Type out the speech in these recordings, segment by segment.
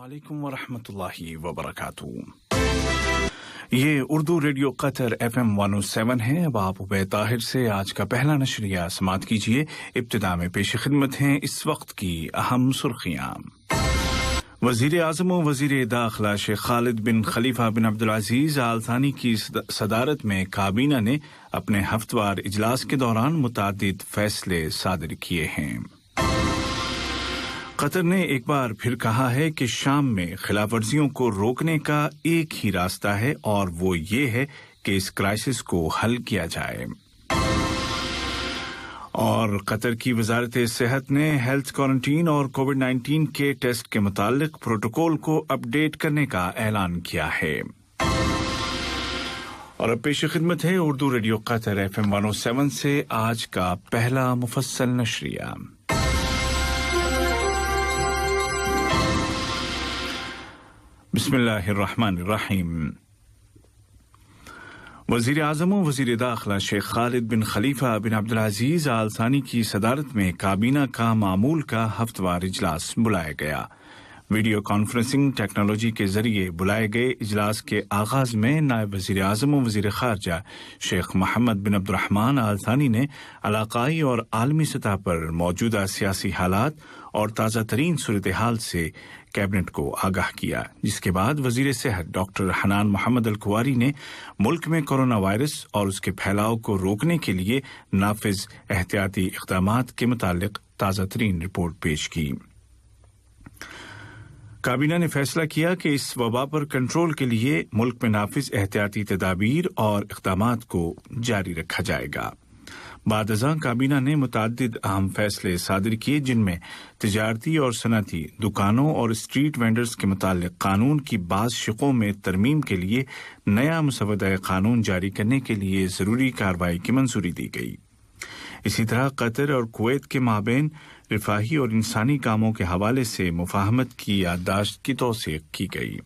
अस्सलामुअलैकुम वरहमतुल्लाहि वबरकातुहू। ये उर्दू रेडियो कतर FM 107 है। अब आप उबैद ताहिर से आज का पहला नशरिया समात कीजिए। इब्तिदा में पेश खिदमत हैं इस वक्त की अहम सुर्खियां। वजीर आज़म व वजीर दाखिला शेख खालिद बिन खलीफा बिन अब्दुल अजीज आल थानी की सदारत में काबीना ने अपने हफ्तवार इजलास के दौरान मुताद्दिद फैसले सादर किए हैं। कतर ने एक बार फिर कहा है कि शाम में खिलाफवर्जियों को रोकने का एक ही रास्ता है और वो ये है कि इस क्राइसिस को हल किया जाए। और कतर की वजारत सेहत ने हेल्थ क्वारंटीन और कोविड-19 के टेस्ट के मुतालिक प्रोटोकॉल को अपडेट करने का ऐलान किया है। और अब पेश खिदमत है उर्दू रेडियो कतर FM 107 से आज का पहला मुफस्सल नशरिया। बिस्मिल्लाहिर्रहमानिर्रहीम। वज़ीर आज़म व वज़ीर दाखिला शेख खालिद बिन खलीफा बिन अब्दुल अजीज आल थानी की सदारत में काबीना का मामूल का हफ्तवार इजलास बुलाया गया। वीडियो कॉन्फ्रेंसिंग टेक्नोलॉजी के जरिए बुलाए गए इजलास के आगाज में नायब वज़ीर आज़म व वज़ीर ख़ारजा शेख मोहम्मद बिन अब्दुर्रहमान आल थानी ने इलाक़ाई और आलमी सतह पर मौजूदा सियासी हालात और ताज़ा तरीन सूरत हाल से कैबिनेट को आगाह किया, जिसके बाद वजीर सेहत डॉक्टर हनान मोहम्मद अल कुवारी ने मुल्क में कोरोना वायरस और उसके फैलाव को रोकने के लिए नाफिज एहतियाती इक़दामात के मुतालिक ताज़ा तरीन रिपोर्ट पेश की। काबीना ने फैसला किया कि इस वबा पर कंट्रोल के लिए मुल्क में नाफिज एहतियाती तदाबीर और इक़दामात को जारी रखा जाएगा। बाद अज़ां काबीना ने मुताद्दिद अहम फैसले सादिर किए, जिनमें तिजारती और सनती दुकानों और स्ट्रीट वेंडर्स के मुतालिक कानून की बाज़ शिकों में तरमीम के लिए नया मुसवदा कानून जारी करने के लिए ज़रूरी कार्रवाई की मंजूरी दी गई। इसी तरह कतर और कुवैत के माबैन रिफाही और इंसानी कामों के हवाले से मुफाहमत की याददाश्त की तौसीक़ की गई।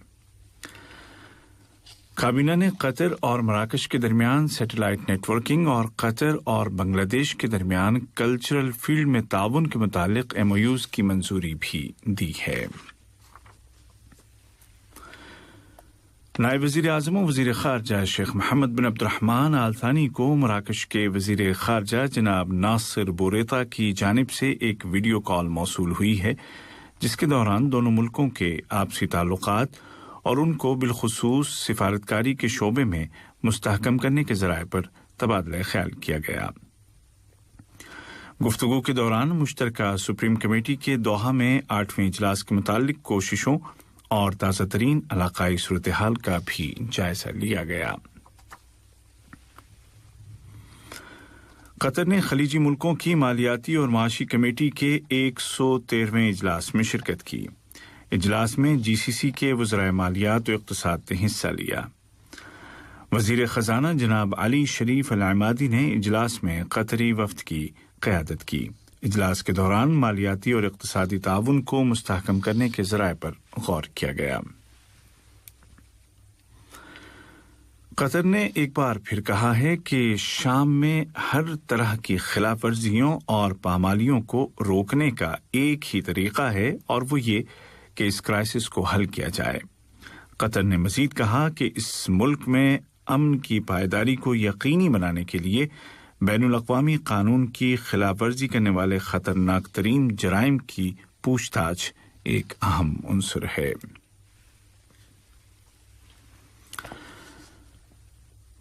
काबीना ने कतर और मराकश के दरमियान सैटेलाइट नेटवर्किंग और कतर और बांग्लादेश के दरमियान कल्चरल फील्ड में ताउन के मुतालिक MOUs की मंजूरी भी दी है। नायब वज़ीर आज़म व वज़ीर ख़ारजा शेख मोहम्मद बिन अब्दुर्रहमान आल थानी को मराकश के वज़ीर ख़ारजा जनाब नासिर बोरेता की जानिब से एक वीडियो कॉल मौसूल हुई है, जिसके दौरान दोनों मुल्कों के आपसी ताल्लुकात और उनको बिलखुसूस सिफारतकारी के शोबे में मुस्तहकम करने के ज़राए पर तबादला ख्याल किया गया। गुफ्तगू के दौरान मुश्तरका सुप्रीम कमेटी के दोहा में 8वें इजलास के मुतालिक कोशिशों और ताज़ा तरीन इलाक़ाई सूरत हाल का भी जायजा लिया गया। कतर ने खलीजी मुल्कों की मालियाती और माशी कमेटी के 113वें इजलास में शिरकत की। इजलास में GCC के वज़राए मालियात और इक़्तिसाद ने हिस्सा लिया। वज़ीर ख़ज़ाना जनाब अली शरीफ अल-अमादी ने इजलास में कतरी वफ़द की क़यादत की। इजलास के दौरान मालियाती और इक़्तिसादी ताउन को मुस्तहकम करने के ज़राए पर गौर किया गया। कतर ने एक बार फिर कहा है कि शाम में हर तरह की खिलाफ वर्जियों और पामालियों को रोकने का एक ही तरीक़ा है और वो ये कि इस क्राइसिस को हल किया जाए। कतर ने मज़ीद कहा कि इस मुल्क में अमन की पायदारी को यकीनी बनाने के लिए बैनुल-अक़वामी कानून की खिलाफ वर्जी करने वाले खतरनाक तरीन जराइम की पूछताछ एक अहम उन्सर है।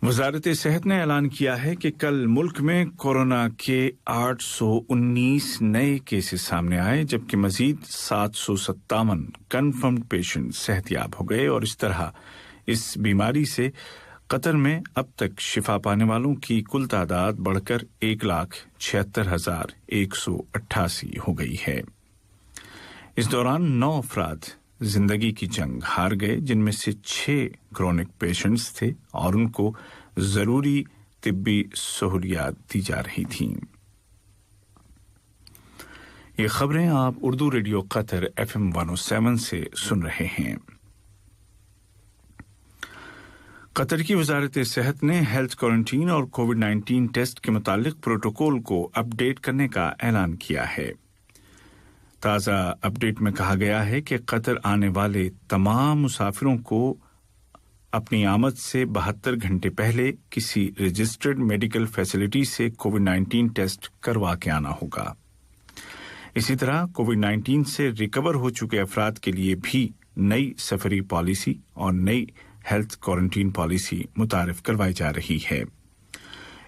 वज़ारत सेहत ने ऐलान किया है कि कल मुल्क में कोरोना के 819 नए केसेस सामने आए, जबकि मजीद 757 कन्फर्म्ड पेशेंट सेहतयाब हो गए और इस तरह इस बीमारी से कतर में अब तक शिफा पाने वालों की कुल तादाद बढ़कर 1,76,188 हो गई है। इस दौरान 9 अफराद जिंदगी की जंग हार गए, जिनमें से 6 क्रोनिक पेशेंट्स थे और उनको जरूरी तिब्बी सहूलियात दी जा रही थीं। ये खबरें आप उर्दू रेडियो कतर FM 107 से सुन रहे हैं। कतर की वजारत सेहत ने हेल्थ क्वारंटीन और कोविड-19 टेस्ट के मुतालिक प्रोटोकॉल को अपडेट करने का ऐलान किया है। تازہ اپڈیٹ میں کہا گیا ہے کہ قطر آنے والے تمام مسافروں کو اپنی آمد سے 72 گھنٹے پہلے کسی رجسٹرڈ میڈیکل فیسلٹی سے کووڈ-19 ٹیسٹ کروا کے آنا ہوگا۔ اسی طرح کووڈ-19 سے ریکور ہو چکے افراد کے لیے بھی نئی سفری پالیسی اور نئی ہیلتھ کوارنٹین پالیسی متعارف کروائی جا رہی ہے۔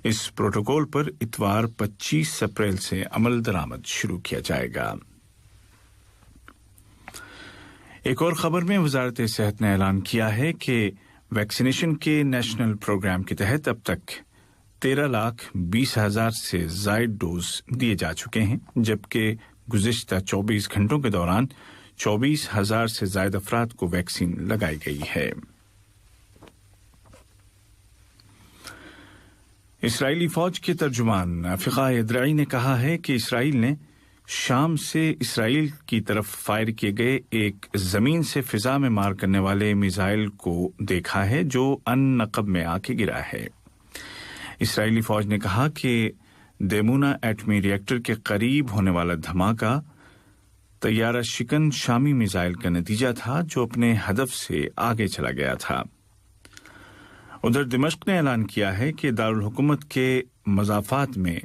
اس پروٹوکول پر اتوار 25 اپریل سے عمل درآمد شروع کیا جائے گا۔ ایک اور خبر میں وزارت صحت نے اعلان کیا ہے کہ ویکسینیشن کے نیشنل پروگرام کے تحت اب تک 13,20,000 سے زائد ڈوز دیے جا چکے ہیں، جبکہ گزشتہ 24 گھنٹوں کے دوران 24,000 سے زائد افراد کو ویکسین لگائی گئی ہے۔ اسرائیلی فوج کے ترجمان فقاہ ادرعی نے کہا ہے کہ اسرائیل نے شام سے اسرائیل کی طرف فائر کیے گئے ایک زمین سے فضا میں مار کرنے والے میزائل کو دیکھا ہے جو ان نقب میں آ کے گرا ہے۔ اسرائیلی فوج نے کہا کہ دیمونا ایٹمی ری ایکٹر کے قریب ہونے والا دھماکہ طیارہ شکن شامی میزائل کا نتیجہ تھا جو اپنے ہدف سے آگے چلا گیا تھا۔ ادھر دمشق نے اعلان کیا ہے کہ دارالحکومت کے مضافات میں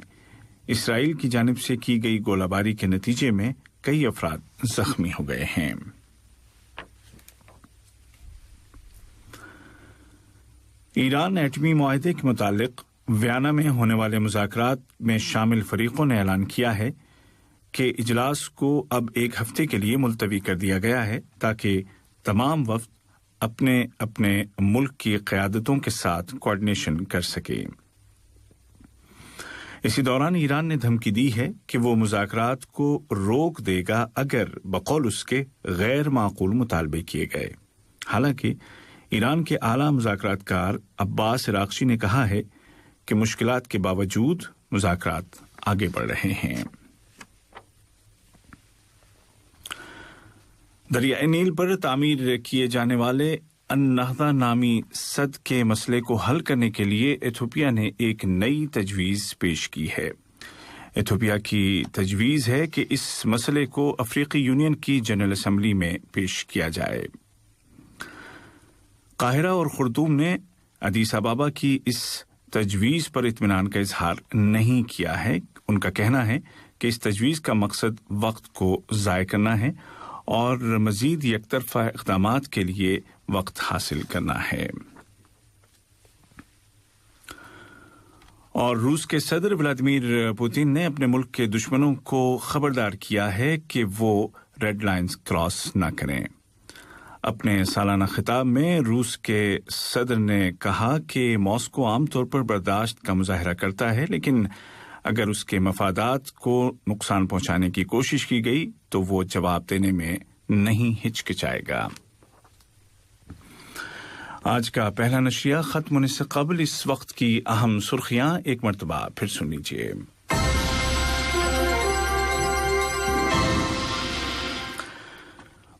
اسرائیل کی جانب سے کی گئی گولہ باری کے نتیجے میں کئی افراد زخمی ہو گئے ہیں۔ ایران ایٹمی معاہدے کے متعلق ویانا میں ہونے والے مذاکرات میں شامل فریقوں نے اعلان کیا ہے کہ اجلاس کو اب ایک ہفتے کے لیے ملتوی کر دیا گیا ہے تاکہ تمام وفد اپنے اپنے ملک کی قیادتوں کے ساتھ کوارڈینیشن کر سکے۔ اسی دوران ایران نے دھمکی دی ہے کہ وہ مذاکرات کو روک دے گا اگر بقول اس کے غیر معقول مطالبے کیے گئے۔ حالانکہ ایران کے اعلیٰ مذاکرات کار عباس عراقچی نے کہا ہے کہ مشکلات کے باوجود مذاکرات آگے بڑھ رہے ہیں۔ دریائے نیل پر تعمیر کیے جانے والے النہضہ نامی سد کے مسئلے کو حل کرنے کے لیے ایتھوپیا نے ایک نئی تجویز پیش کی ہے۔ ایتھوپیا کی تجویز ہے کہ اس مسئلے کو افریقی یونین کی جنرل اسمبلی میں پیش کیا جائے۔ قاہرہ اور خرطوم نے ادیس ابابا کی اس تجویز پر اطمینان کا اظہار نہیں کیا ہے۔ ان کا کہنا ہے کہ اس تجویز کا مقصد وقت کو ضائع کرنا ہے اور مزید یک طرفہ اقدامات کے لیے وقت حاصل کرنا ہے۔ اور روس کے صدر ولادیمیر پوتن نے اپنے ملک کے دشمنوں کو خبردار کیا ہے کہ وہ ریڈ لائنز کراس نہ کریں۔ اپنے سالانہ خطاب میں روس کے صدر نے کہا کہ ماسکو عام طور پر برداشت کا مظاہرہ کرتا ہے، لیکن اگر اس کے مفادات کو نقصان پہنچانے کی کوشش کی گئی تو وہ جواب دینے میں نہیں ہچکچائے گا۔ آج کا پہلا نشریہ ختم ہونے سے قبل اس وقت کی اہم سرخیاں ایک مرتبہ پھر سن لیجیے۔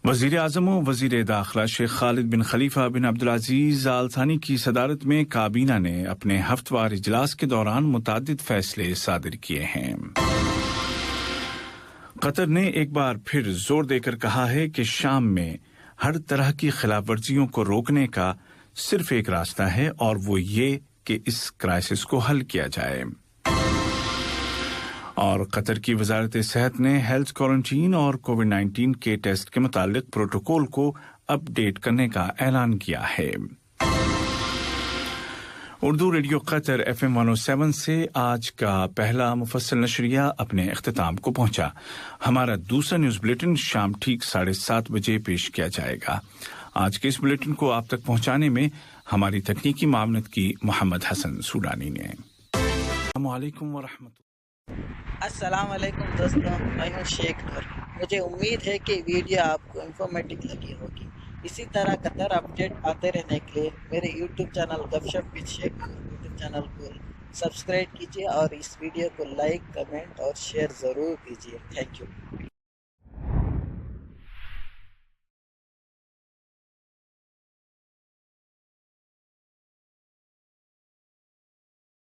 وزیر اعظم و وزیر داخلہ شیخ خالد بن خلیفہ بن عبدالعزیز آل ثانی کی صدارت میں کابینہ نے اپنے ہفتہ وار اجلاس کے دوران متعدد فیصلے صادر کیے ہیں۔ قطر نے ایک بار پھر زور دے کر کہا ہے کہ شام میں ہر طرح کی خلاف ورزیوں کو روکنے کا صرف ایک راستہ ہے اور وہ یہ کہ اس کرائسس کو حل کیا جائے۔ اور قطر کی وزارت صحت نے ہیلتھ کوارنٹین اور کووڈ-19 کے ٹیسٹ کے متعلق پروٹوکول کو اپ ڈیٹ کرنے کا اعلان کیا ہے۔ اردو ریڈیو قطر FM 107 سے آج کا پہلا مفصل نشریہ اپنے اختتام کو پہنچا۔ ہمارا دوسرا نیوز بلیٹن شام ٹھیک 7:30 بجے پیش کیا جائے گا۔ آج کے اس بلیٹن کو آپ تک پہنچانے میں ہماری تکنیکی معاونت کی محمد حسن سوڈانی نے۔ السلام علیکم ورحمۃ اللہ۔ السلام علیکم دوستوں، میں ہوں شیخ نور۔ مجھے امید ہے کہ ویڈیو آپ کو انفارمیٹو لگی ہوگی۔ اسی طرح قطر اپڈیٹ آتے رہنے کے لیے میرے یوٹیوب چینل گپ ship with Sheikh Noor YouTube channel کو سبسکرائب کیجیے اور اس ویڈیو کو لائک، کمنٹ اور شیئر ضرور کیجیے۔ Thank you.